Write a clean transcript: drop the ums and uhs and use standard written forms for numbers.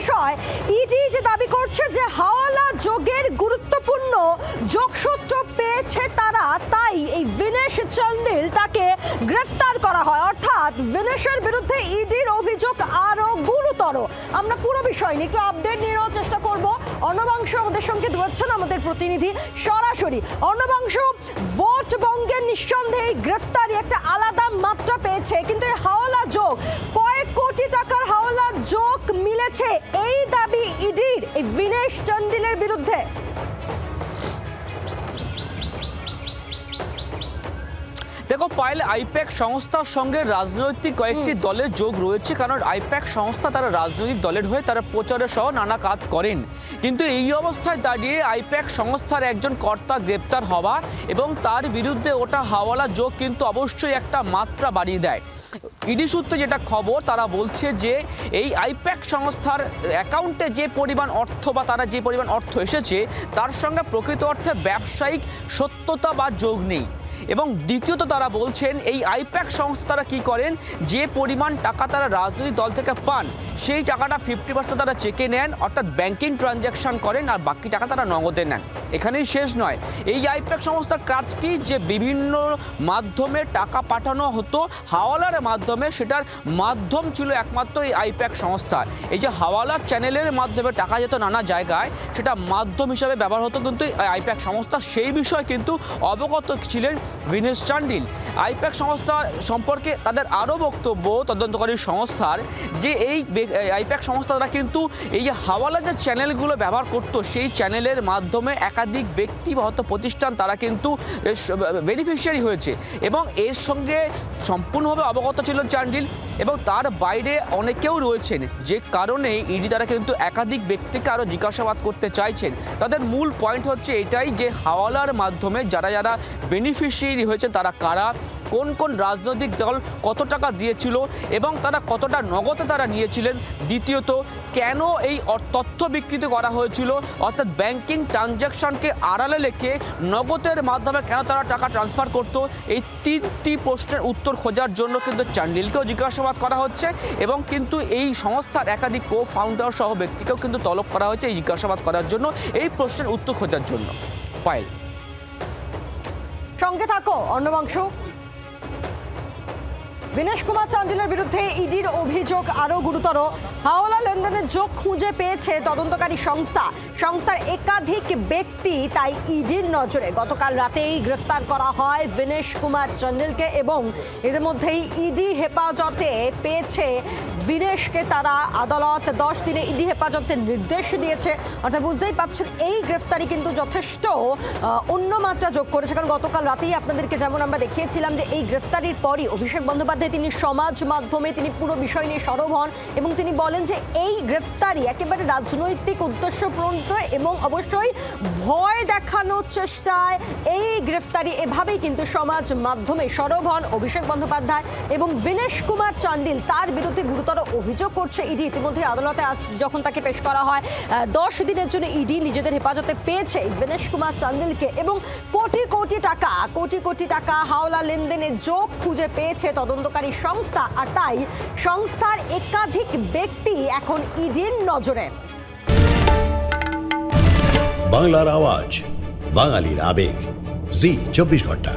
বিষয়, ইডি যে দাবি করছে যে হাওয়ালা যোগের গুরুত্বপূর্ণ যোগসূত্র পেয়েছে তারা, তাই এই বিনেশ চান্ডিল তাকে গ্রেফতার করা হয়। অর্থাৎ বিনেশের বিরুদ্ধে ইডির অভিযোগ আরো গুরুতর। আমরা পুরো বিষয় নিয়ে একটু আপডেট নিয়ে নেওয়ার চেষ্টা করব। অর্ণবাংশ আমাদের সঙ্গে রয়েছেন, আমাদের প্রতিনিধি সরাসরি। অর্ণবাংশ, ভোট বঙ্গের নিঃসন্দেহে গ্রেফতারি একটা আলাদা মাত্রা পেয়েছে, কিন্তু এই হাওয়ালা যোগ, কয়েক কোটি টাকার হাওয়ালা যোগ মিলেছে, এই দাবি ইডির এই বিনেশ চান্ডিলের বিরুদ্ধে। দেখো পায়েল, আইপ্যাক সংস্থার সঙ্গে রাজনৈতিক কয়েকটি দলের যোগ রয়েছে, কারণ আইপ্যাক সংস্থা তারা রাজনৈতিক দলের হয়ে তারা প্রচারে সহ নানা কাজ করেন। কিন্তু এই অবস্থায় দাঁড়িয়ে আইপ্যাক সংস্থার একজন কর্তা গ্রেপ্তার হওয়া এবং তার বিরুদ্ধে ওটা হাওয়ালা যোগ কিন্তু অবশ্যই একটা মাত্রা বাড়িয়ে দেয়। ইডি সূত্রে যেটা খবর, তারা বলছে যে এই আইপ্যাক সংস্থার অ্যাকাউন্টে যে পরিমাণ অর্থ বা তারা যে পরিমাণ অর্থ এসেছে তার সঙ্গে প্রকৃত অর্থে ব্যবসায়িক সত্যতা বা যোগ নেই। এবং দ্বিতীয়ত তারা বলছেন এই আইপ্যাক সংস্থা তারা কী করেন, যে পরিমাণ টাকা তারা রাজনৈতিক দল থেকে পান সেই টাকাটা 50% তারা চেকে নেন, অর্থাৎ ব্যাংকিং ট্রানজ্যাকশন করেন, আর বাকি টাকা তারা নগদে নেন। এখানেই শেষ নয়, এই আইপ্যাক সংস্থার কাজ কি, যে বিভিন্ন মাধ্যমে টাকা পাঠানো হতো হাওয়ালার মাধ্যমে, সেটার মাধ্যম ছিল একমাত্র এই আইপ্যাক সংস্থা। এই যে হাওয়ালার চ্যানেলের মাধ্যমে টাকা যেত নানা জায়গায়, সেটা মাধ্যম হিসাবে ব্যবহার হতো কিন্তু আইপ্যাক সংস্থা, সেই বিষয়ে কিন্তু অবগত ছিলেন বিনেশ চান্ডিল। আইপ্যাক সংস্থা সম্পর্কে তাদের আরও বক্তব্য তদন্তকারী সংস্থার, যে এই আইপ্যাক সংস্থারা কিন্তু এই যে হাওয়ালা যে চ্যানেলগুলো ব্যবহার করতো সেই চ্যানেলের মাধ্যমে একাধিক ব্যক্তি বা হয়তো প্রতিষ্ঠান তারা কিন্তু বেনিফিশিয়ারি হয়েছে এবং এর সঙ্গে সম্পূর্ণভাবে অবগত ছিল চান্ডিল, এবং তার বাইরে অনেকেও রয়েছেন, যে কারণে ইডি তারা কিন্তু একাধিক ব্যক্তিকে আরও জিজ্ঞাসাবাদ করতে চাইছেন। তাদের মূল পয়েন্ট হচ্ছে এটাই যে হাওয়ালার মাধ্যমে যারা যারা বেনিফিশিয়ারি হয়েছে তারা কারা, কোন কোন রাজনৈতিক দল কত টাকা দিয়েছিল এবং তারা কতটা নগদে তারা নিয়েছিলেন। দ্বিতীয়ত, কেন এই তথ্য বিকৃতি করা হয়েছিল, অর্থাৎ ব্যাংকিং ট্রানজ্যাকশনকে আড়ালে রেখে নগদের মাধ্যমে কেন তারা টাকা ট্রান্সফার করতো। এই তিনটি প্রশ্নের উত্তর খোঁজার জন্য কিন্তু চান্ডিলকেও জিজ্ঞাসাবাদ করা হচ্ছে এবং কিন্তু এই সংস্থার একাধিক কো ফাউন্ডার সহ ব্যক্তিকেও কিন্তু তলব করা হয়েছে এই জিজ্ঞাসাবাদ করার জন্য, এই প্রশ্নের উত্তর খোঁজার জন্য। পায়েল, সঙ্গে থাকো অর্ণবাংশ। বিনেশ কুমার চান্ডিলের বিরুদ্ধে ইডির অভিযোগ আরো গুরুতর। হাওয়ালা লেনদেনের যোগ খুঁজে পেয়েছে তদন্তকারী সংস্থার একাধিক ব্যক্তি, তাই ইডির নজরে গতকাল রাতেই গ্রেফতার করা হয় বিনেশ কুমার চান্ডিলকে এবং এর মধ্যেই ইডি হেফাজতে পেয়েছে বিনেশকে। তারা আদালত 10 দিনে ইডি হেফাজতের নির্দেশ দিয়েছে। অর্থাৎ বুঝতেই পারছেন এই গ্রেফতারি কিন্তু যথেষ্ট অন্য মাত্রা যোগ করেছে, কারণ গতকাল রাতেই আপনাদেরকে যেমন আমরা দেখিয়েছিলাম যে এই গ্রেফতারির পরই অভিষেক বন্দ্যোপাধ্যায় তিনি সমাজ মাধ্যমে তিনি পুরো বিষয় নিয়ে সরব হন এবং তিনি বলেন যে এই গ্রেফতারি একেবারে রাজনৈতিক উদ্দেশ্য প্রণীত এবং অবশ্যই ভয় দেখানোর চেষ্টায় এই গ্রেফতারি, এভাবেই কিন্তু সমাজ মাধ্যমে সরব হন অভিষেক বন্দ্যোপাধ্যায় এবং বিনেশ কুমার চান্ডিল। তার বিরুদ্ধে গুরুতর অভিযোগ করছে ইডি। ইতিমধ্যে আদালতে যখন তাকে পেশ করা হয়, 10 দিনের জন্য ইডি নিজেদের হেফাজতে পেয়েছে বিনেশ কুমার চান্ডিলকে এবং কোটি কোটি টাকা হাওলা লেনদেনের যোগ খুঁজে পেয়েছে তদন্তকারী সংস্থা, আর তাই সংস্থার একাধিক ব্যক্তি এখন ইডির নজরে। বাংলার আওয়াজ, বাঙালির আবেগ, জি 24 ঘন্টা।